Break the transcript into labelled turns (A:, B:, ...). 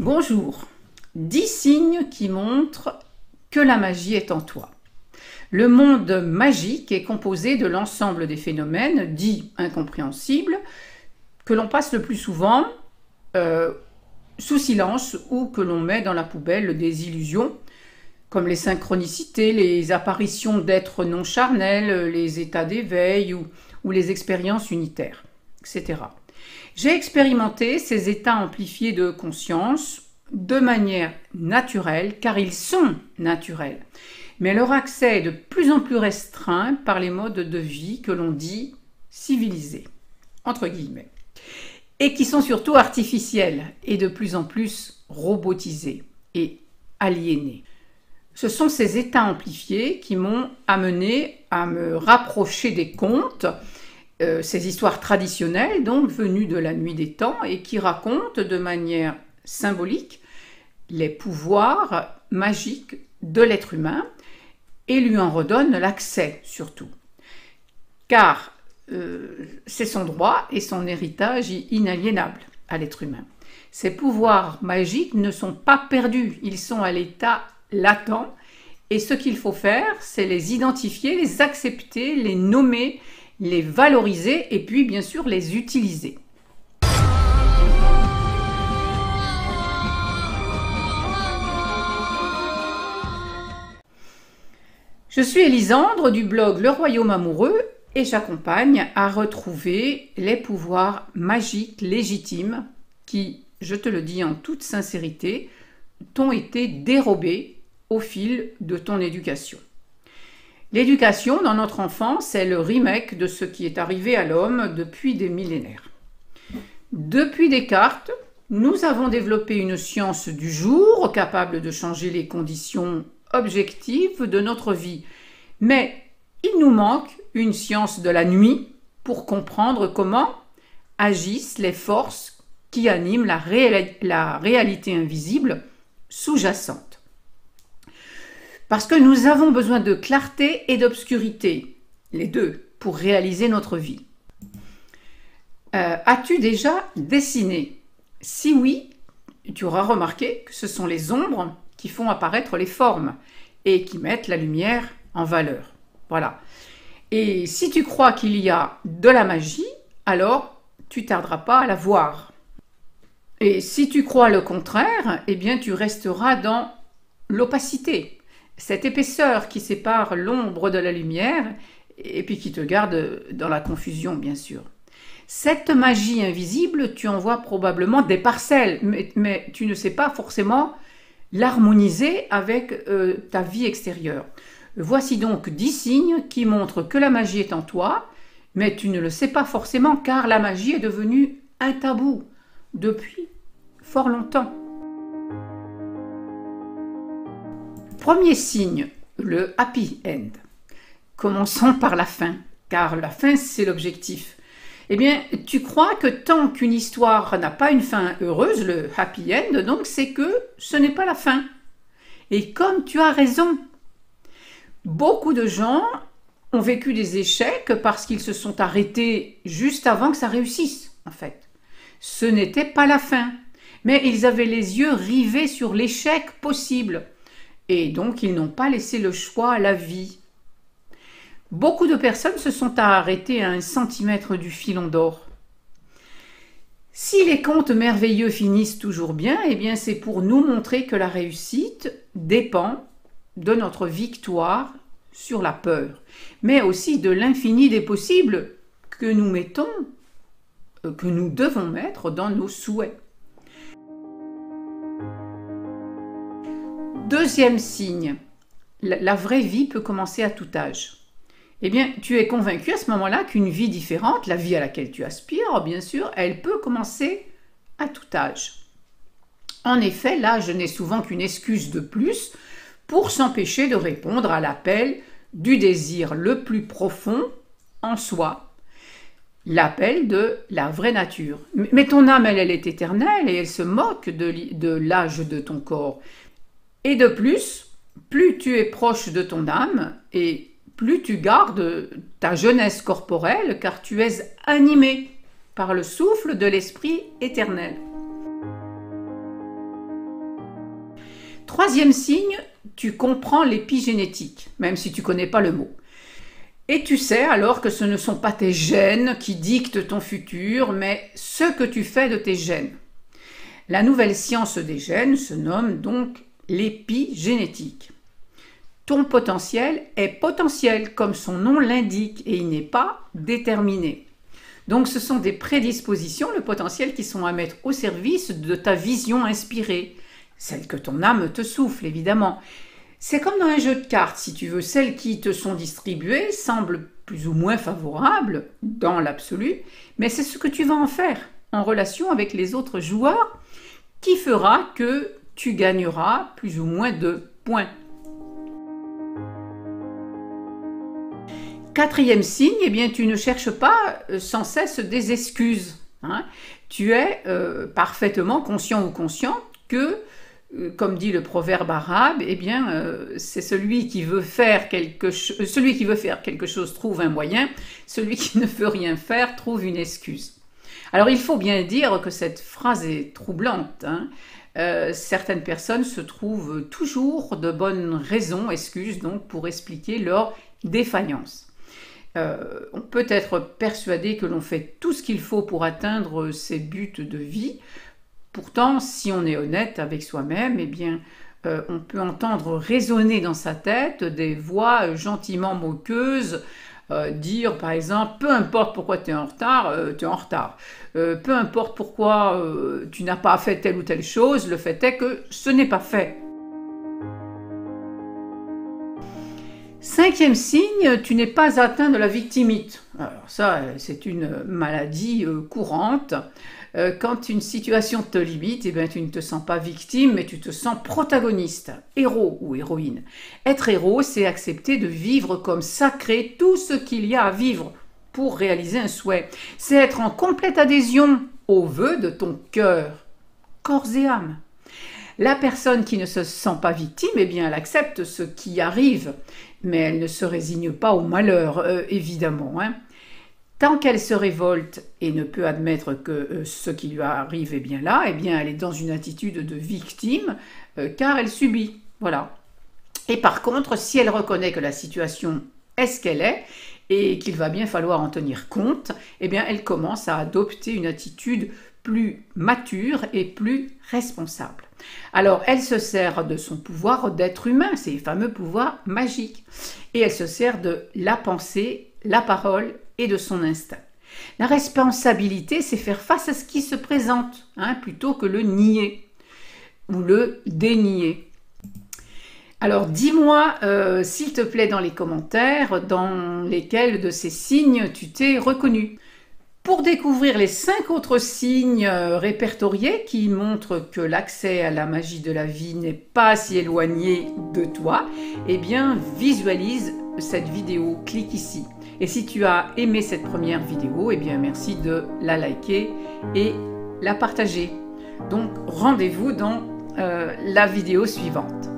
A: Bonjour, 10 signes qui montrent que la magie est en toi. Le monde magique est composé de l'ensemble des phénomènes dits incompréhensibles que l'on passe le plus souvent sous silence ou que l'on met dans la poubelle des illusions, comme les synchronicités, les apparitions d'êtres non charnels, les états d'éveil ou les expériences unitaires, etc. J'ai expérimenté ces états amplifiés de conscience de manière naturelle, car ils sont naturels. Mais leur accès est de plus en plus restreint par les modes de vie que l'on dit civilisés, entre guillemets, et qui sont surtout artificiels et de plus en plus robotisés et aliénés. Ce sont ces états amplifiés qui m'ont amené à me rapprocher des contes, ces histoires traditionnelles, donc venues de la nuit des temps et qui racontent de manière symbolique les pouvoirs magiques de l'être humain et lui en redonnent l'accès surtout. Car c'est son droit et son héritage inaliénable à l'être humain. Ces pouvoirs magiques ne sont pas perdus, ils sont à l'état latent et ce qu'il faut faire, c'est les identifier, les accepter, les nommer, les valoriser et puis bien sûr les utiliser. Je suis Elisandre du blog Le Royaume Amoureux et j'accompagne à retrouver les pouvoirs magiques légitimes qui, je te le dis en toute sincérité, t'ont été dérobés au fil de ton éducation. L'éducation dans notre enfance est le remake de ce qui est arrivé à l'homme depuis des millénaires. Depuis Descartes, nous avons développé une science du jour capable de changer les conditions objectives de notre vie. Mais il nous manque une science de la nuit pour comprendre comment agissent les forces qui animent la réalité invisible sous-jacente. Parce que nous avons besoin de clarté et d'obscurité, les deux, pour réaliser notre vie. As-tu déjà dessiné? Si oui, tu auras remarqué que ce sont les ombres qui font apparaître les formes et qui mettent la lumière en valeur. Voilà. Et si tu crois qu'il y a de la magie, alors tu tarderas pas à la voir. Et si tu crois le contraire, eh bien tu resteras dans l'opacité, cette épaisseur qui sépare l'ombre de la lumière et puis qui te garde dans la confusion, bien sûr. Cette magie invisible, tu en vois probablement des parcelles, mais tu ne sais pas forcément l'harmoniser avec ta vie extérieure. Voici donc 10 signes qui montrent que la magie est en toi, mais tu ne le sais pas forcément car la magie est devenue un tabou depuis fort longtemps. Premier signe, le happy end. Commençons par la fin, car la fin c'est l'objectif. Eh bien, tu crois que tant qu'une histoire n'a pas une fin heureuse, le happy end, donc c'est que ce n'est pas la fin. Et comme tu as raison, beaucoup de gens ont vécu des échecs parce qu'ils se sont arrêtés juste avant que ça réussisse, en fait. Ce n'était pas la fin, mais ils avaient les yeux rivés sur l'échec possible. Et donc, ils n'ont pas laissé le choix à la vie. Beaucoup de personnes se sont arrêtées à 1 centimètre du filon d'or. Si les contes merveilleux finissent toujours bien, eh bien c'est pour nous montrer que la réussite dépend de notre victoire sur la peur, mais aussi de l'infini des possibles que nous devons mettre dans nos souhaits. Deuxième signe, la vraie vie peut commencer à tout âge. Eh bien, tu es convaincu à ce moment-là qu'une vie différente, la vie à laquelle tu aspires, bien sûr, elle peut commencer à tout âge. En effet, l'âge n'est souvent qu'une excuse de plus pour s'empêcher de répondre à l'appel du désir le plus profond en soi, l'appel de la vraie nature. Mais ton âme, elle est éternelle et elle se moque de l'âge de ton corps. Et de plus tu es proche de ton âme et plus tu gardes ta jeunesse corporelle car tu es animé par le souffle de l'esprit éternel. Troisième signe, tu comprends l'épigénétique, même si tu ne connais pas le mot. Et tu sais alors que ce ne sont pas tes gènes qui dictent ton futur, mais ce que tu fais de tes gènes. La nouvelle science des gènes se nomme donc l'épigénétique. Ton potentiel est potentiel, comme son nom l'indique, et il n'est pas déterminé. Donc ce sont des prédispositions, le potentiel, qui sont à mettre au service de ta vision inspirée, celle que ton âme te souffle, évidemment. C'est comme dans un jeu de cartes, si tu veux, celles qui te sont distribuées semblent plus ou moins favorables dans l'absolu, mais c'est ce que tu vas en faire en relation avec les autres joueurs qui fera que tu gagneras plus ou moins de points. Quatrième signe, eh bien, tu ne cherches pas sans cesse des excuses. Hein. Tu es parfaitement conscient ou consciente que, comme dit le proverbe arabe, eh bien, c'est celui qui veut faire quelque chose trouve un moyen, celui qui ne veut rien faire trouve une excuse. Alors, il faut bien dire que cette phrase est troublante. Hein. Certaines personnes se trouvent toujours de bonnes raisons, excuses donc, pour expliquer leur défaillance. On peut être persuadé que l'on fait tout ce qu'il faut pour atteindre ses buts de vie. Pourtant, si on est honnête avec soi-même, eh bien, on peut entendre résonner dans sa tête des voix gentiment moqueuses, dire par exemple, peu importe pourquoi tu es en retard, tu es en retard. Peu importe pourquoi tu n'as pas fait telle ou telle chose, le fait est que ce n'est pas fait. Cinquième signe, tu n'es pas atteint de la victimite. Alors ça, c'est une maladie courante. Quand une situation te limite, eh bien, tu ne te sens pas victime, mais tu te sens protagoniste, héros ou héroïne. Être héros, c'est accepter de vivre comme sacré tout ce qu'il y a à vivre pour réaliser un souhait. C'est être en complète adhésion aux vœux de ton cœur, corps et âme. La personne qui ne se sent pas victime, eh bien, elle accepte ce qui arrive, mais elle ne se résigne pas au malheur, évidemment. Hein. Tant qu'elle se révolte et ne peut admettre que ce qui lui arrive est bien là, eh bien, elle est dans une attitude de victime, car elle subit. Voilà. Et par contre, si elle reconnaît que la situation est ce qu'elle est, et qu'il va bien falloir en tenir compte, eh bien, elle commence à adopter une attitude plus mature et plus responsable. Alors, elle se sert de son pouvoir d'être humain, ces fameux pouvoirs magiques, et elle se sert de la pensée, la parole et de son instinct. La responsabilité, c'est faire face à ce qui se présente, hein, plutôt que le nier ou le dénier. Alors, dis-moi, s'il te plaît, dans les commentaires, dans lesquels de ces signes tu t'es reconnu. Pour découvrir les 5 autres signes répertoriés qui montrent que l'accès à la magie de la vie n'est pas si éloigné de toi, eh bien visualise cette vidéo, clique ici. Et si tu as aimé cette première vidéo, eh bien merci de la liker et la partager. Donc rendez-vous dans la vidéo suivante.